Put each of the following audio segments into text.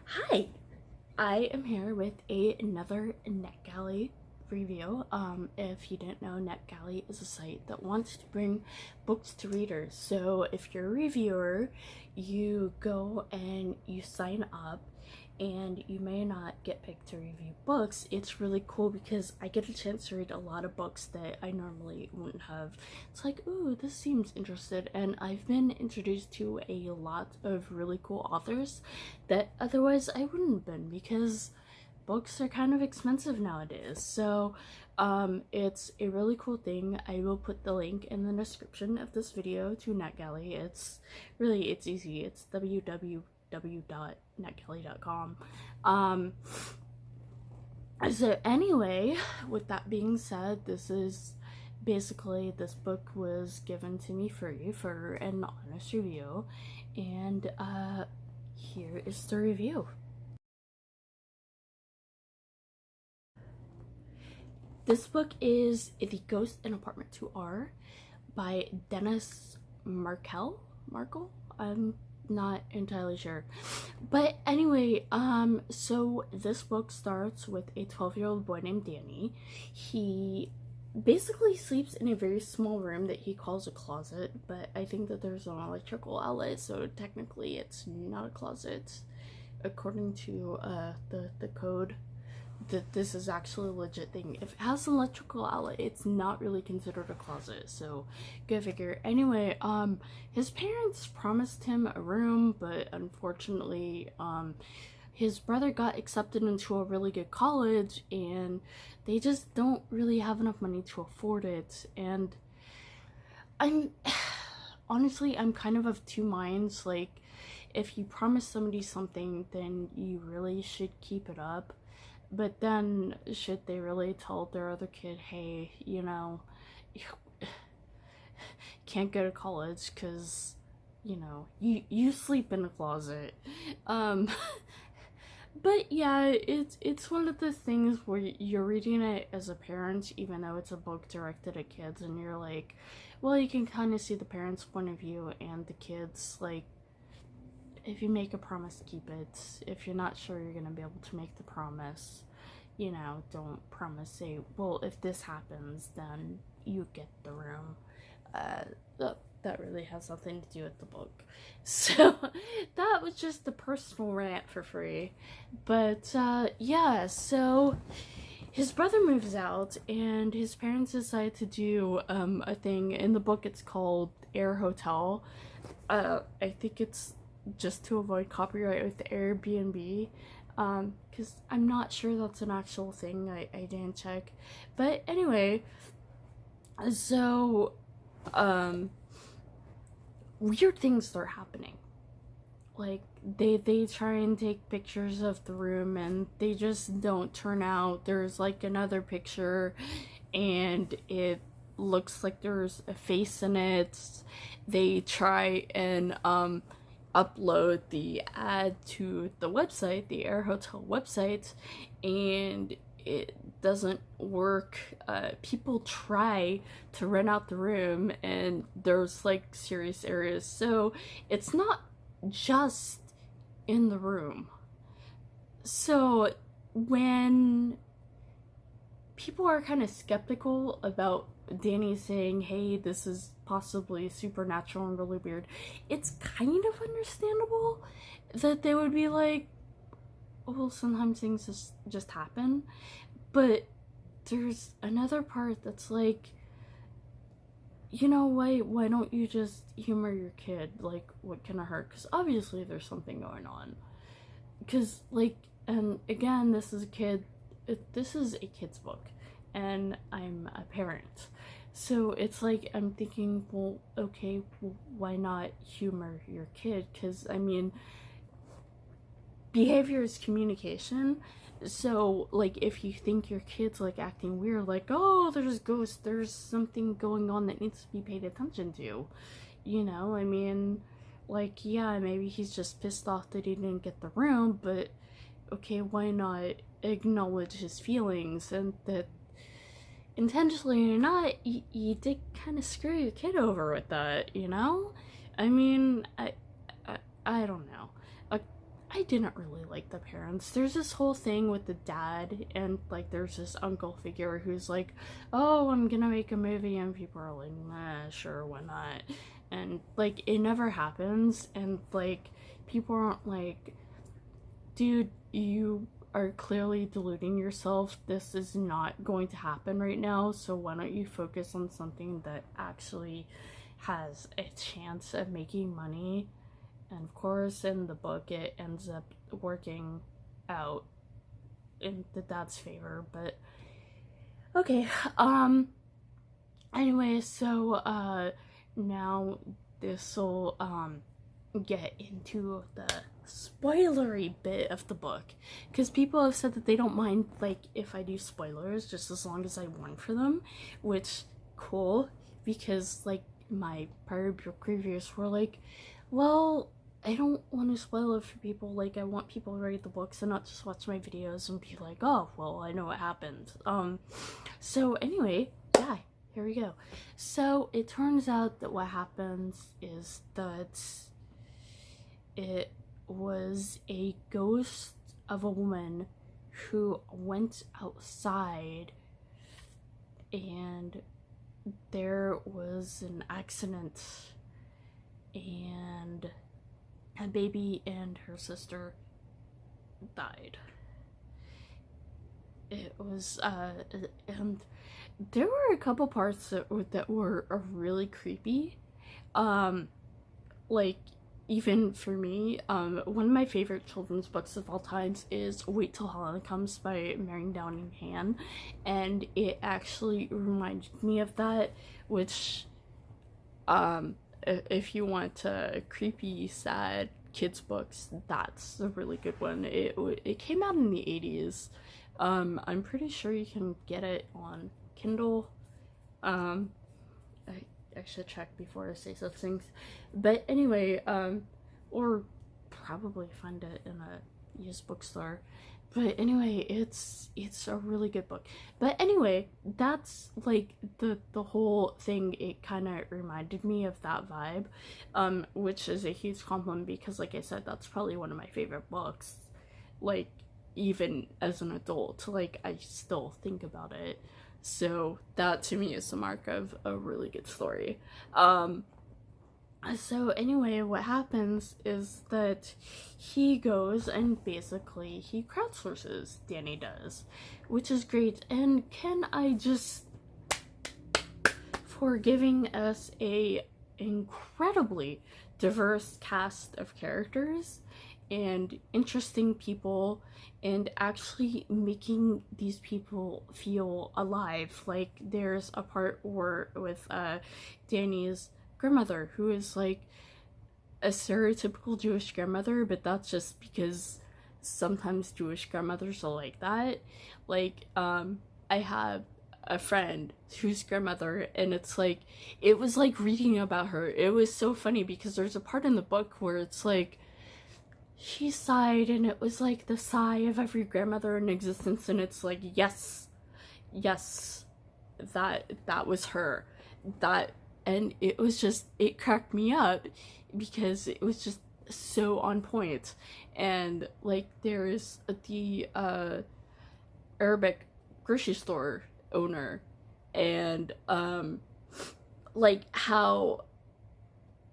Hi, I am here with another NetGalley review. If you didn't know, NetGalley is a site that wants to bring books to readers. So if you're a reviewer, you go and you sign up and you may not get picked to review books. It's really cool because I get a chance to read a lot of books that I normally wouldn't have. It's like, ooh, this seems interesting, and I've been introduced to a lot of really cool authors that otherwise I wouldn't have been, because books are kind of expensive nowadays. So it's a really cool thing. I will put the link in the description of this video to NetGalley. It's easy. It's www.netgalley.com. So anyway, with that being said, this book was given to me free for an honest review, and here is the review. This book is The Ghost in Apartment 2R by Denis Markell. I'm not entirely sure. But anyway, so this book starts with a 12-year-old boy named Danny. He basically sleeps in a very small room that he calls a closet, but I think that there's an electrical outlet, so technically it's not a closet according to the code. That this is actually a legit thing. If it has an electrical outlet, it's not really considered a closet, so go figure. Anyway, his parents promised him a room, but unfortunately, his brother got accepted into a really good college, and they just don't really have enough money to afford it. And I'm honestly, I'm kind of two minds. Like, if you promise somebody something, then you really should keep it up. But then, should they really tell their other kid, hey, you know, you can't go to college because, you know, you sleep in a closet. Um, but yeah, it's one of those things where you're reading it as a parent, even though it's a book directed at kids, and you're like, well, you can kind of see the parents' point of view and the kids, like, if you make a promise, keep it. If you're not sure you're gonna be able to make the promise, you know, don't promise, say, well, if this happens, then you get the room. That really has nothing to do with the book. So that was just a personal rant for free. But yeah, so his brother moves out and his parents decide to do a thing. In the book it's called Air Hotel. I think it's just to avoid copyright with the Airbnb, because I'm not sure that's an actual thing. I didn't check. But anyway, so weird things start happening. Like, they try and take pictures of the room and they just don't turn out. There's like another picture and it looks like there's a face in it. They try and upload the ad to the website, the Air Hotel website, and it doesn't work. People try to rent out the room and there's like serious areas, so it's not just in the room. So when people are kind of skeptical about Danny saying, hey, this is possibly supernatural and really weird, it's kind of understandable that they would be like, well, sometimes things just happen. But there's another part that's like, you know, why don't you just humor your kid? Like, what can it hurt? Because obviously there's something going on. Because, like, and again, this is a kid's book, and I'm a parent. So it's like, I'm thinking, well, okay, well, why not humor your kid? Because, I mean, behavior is communication. So, like, if you think your kid's, like, acting weird, like, oh, there's ghosts, there's something going on that needs to be paid attention to, you know, I mean, like, yeah, maybe he's just pissed off that he didn't get the room, but, okay, why not acknowledge his feelings, and that intentionally or not, you did kind of screw your kid over with that, you know? I mean, I don't know. I didn't really like the parents. There's this whole thing with the dad, and like there's this uncle figure who's like, oh, I'm gonna make a movie, and people are like, nah, sure, why not? And like it never happens, and like people aren't like, dude, you are clearly deluding yourself. This is not going to happen right now, so why don't you focus on something that actually has a chance of making money? And of course, in the book, it ends up working out in the dad's favor. But okay, anyway, so now this will get into the spoilery bit of the book, because people have said that they don't mind like if I do spoilers just as long as I warn for them, which cool, because like my prior book reviews were like, well, I don't want to spoil it for people. Like, I want people to read the books and not just watch my videos and be like, oh, well, I know what happened. So anyway, yeah, here we go. So it turns out that what happens is that it was a ghost of a woman who went outside, and there was an accident, and a baby and her sister died. It was and there were a couple parts that were really creepy, like even for me. One of my favorite children's books of all times is Wait Till Helen Comes by Mary Downing Han, and it actually reminded me of that, which if you want creepy, sad kids books, that's a really good one. It came out in the 80s. I'm pretty sure you can get it on Kindle. I should check before I say such things. But anyway, or probably find it in a used bookstore. But anyway, it's a really good book. But anyway, that's like the whole thing. It kind of reminded me of that vibe, which is a huge compliment, because like I said, that's probably one of my favorite books. Like, even as an adult, like I still think about it. So that to me is the mark of a really good story. So anyway, what happens is that he goes and basically he crowdsources, Danny does, which is great. And can I just, for giving us a incredibly diverse cast of characters and interesting people, and actually making these people feel alive. Like there's a part where with Danny's grandmother, who is like a stereotypical Jewish grandmother, but that's just because sometimes Jewish grandmothers are like that. Like I have a friend whose grandmother, and it's like, it was like reading about her. It was so funny because there's a part in the book where it's like she sighed, and it was like the sigh of every grandmother in existence, and it's like, yes, that was her. That, and it was just, it cracked me up because it was just so on point. And like there's the Arabic grocery store owner, and like how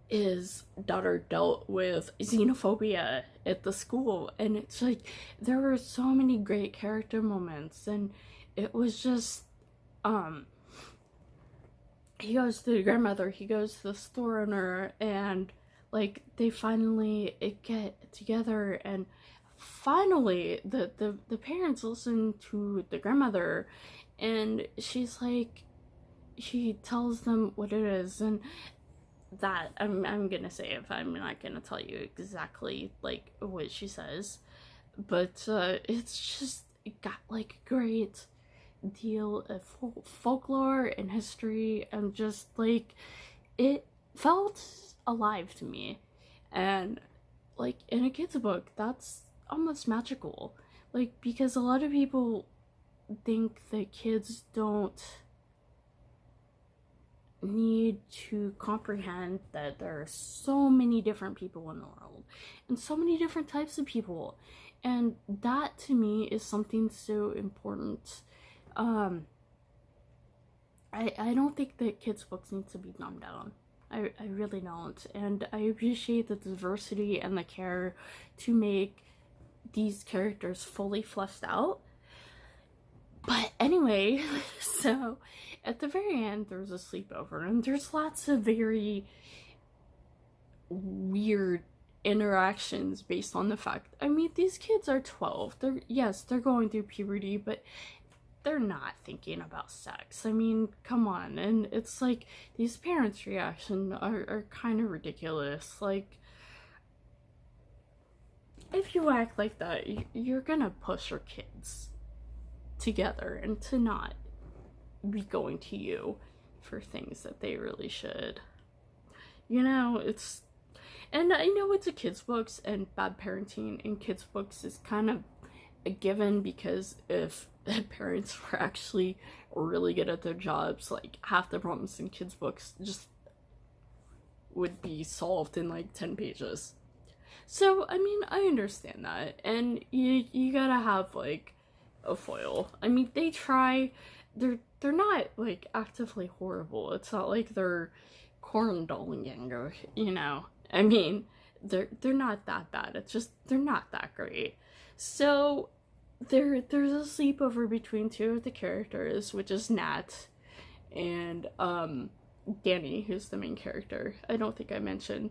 his daughter dealt with xenophobia at the school, and it's like there were so many great character moments, and it was just he goes to the grandmother, he goes to the store owner, and like they finally get together, and finally the parents listen to the grandmother, and she's like, she tells them what it is. And that I'm gonna say, if I'm not gonna tell you exactly like what she says, but it's just, it got like a great deal of folklore and history, and just like it felt alive to me. And like in a kid's book, that's almost magical, like because a lot of people think that kids don't need to comprehend that there are so many different people in the world and so many different types of people, and that to me is something so important. I don't think that kids' books need to be dumbed down. I really don't. And I appreciate the diversity and the care to make these characters fully fleshed out. But anyway, so at the very end, there's a sleepover, and there's lots of very weird interactions based on the fact, I mean, these kids are 12. They're going through puberty, but they're not thinking about sex. I mean, come on. And it's like, these parents' reaction are kind of ridiculous. Like, if you act like that, you're gonna push your kids together and to not be going to you for things that they really should. You know, it's, and I know it's a kids' books, and bad parenting in kids' books is kind of a given, because if parents were actually really good at their jobs, like, half the problems in kids' books just would be solved in like 10 pages. So, I mean, I understand that, and you gotta have like a foil. I mean, they try, they're not like actively horrible. It's not like they're corn dolling, or, you know, I mean, they're not that bad. It's just they're not that great. So there's a sleepover between two of the characters, which is Nat and Danny, who's the main character. I don't think I mentioned,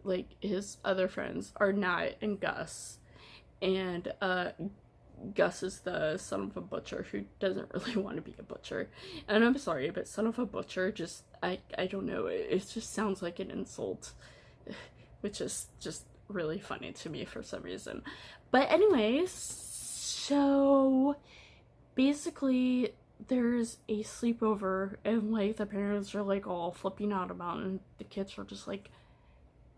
like, his other friends are Nat and Gus, and Gus is the son of a butcher who doesn't really want to be a butcher. And I'm sorry, but son of a butcher, just, I don't know, it just sounds like an insult, which is just really funny to me for some reason. But anyways, so basically there's a sleepover, and like the parents are like all flipping out about it, and the kids are just like,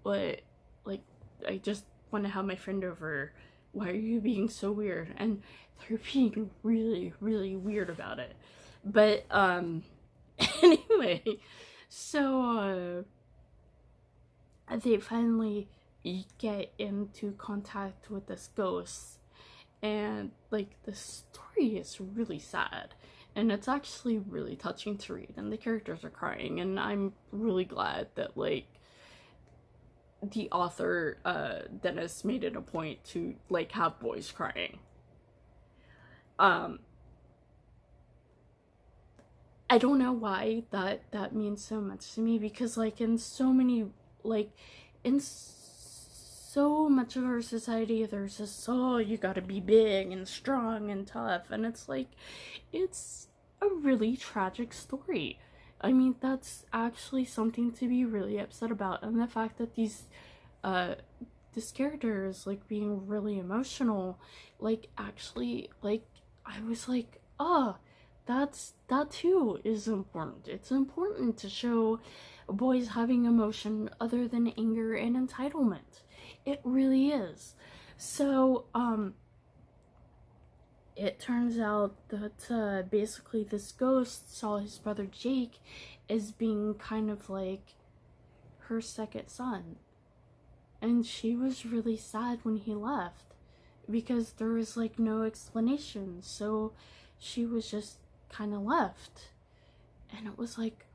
what? Like, I just want to have my friend over. Why are you being so weird? And they're being really, really weird about it. But anyway, so they finally get into contact with this ghost, and like the story is really sad, and it's actually really touching to read, and the characters are crying, and I'm really glad that like the author Denis made it a point to like have boys crying. I don't know why that means so much to me, because like in so many, like in so much of our society, there's this, oh, you gotta be big and strong and tough, and it's like, it's a really tragic story. I mean, that's actually something to be really upset about, and the fact that this character is like being really emotional, like, actually, like, I was like, oh, that too is important. It's important to show boys having emotion other than anger and entitlement. It really is. So, it turns out that basically this ghost saw his brother Jake as being kind of like her second son. And she was really sad when he left, because there was like no explanation. So she was just kind of left. And it was like,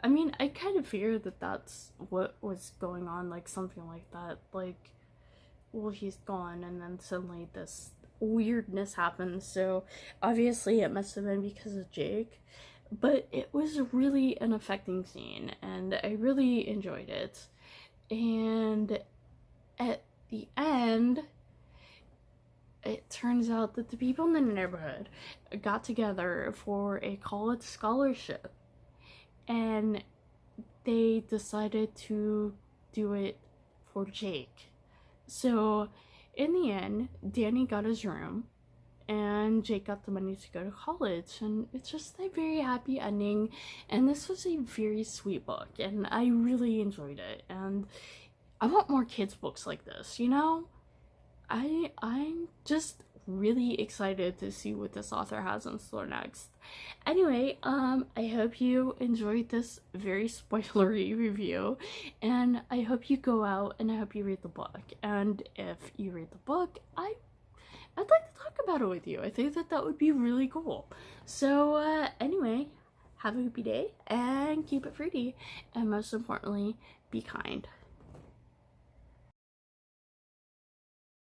I mean, I kind of feared that that's what was going on, like something like that. Like, well, he's gone, and then suddenly this weirdness happens. So obviously it must have been because of Jake, but it was really an affecting scene, and I really enjoyed it. And at the end, it turns out that the people in the neighborhood got together for a college scholarship, and they decided to do it for Jake. So in the end, Danny got his room, and Jake got the money to go to college, and it's just a very happy ending. And this was a very sweet book, and I really enjoyed it, and I want more kids books like this, you know? I just really excited to see what this author has in store next. Anyway, I hope you enjoyed this very spoilery review, and I hope you go out and I hope you read the book. And if you read the book, I'd like to talk about it with you. I think that would be really cool. So anyway, have a happy day and keep it fruity, and most importantly, be kind.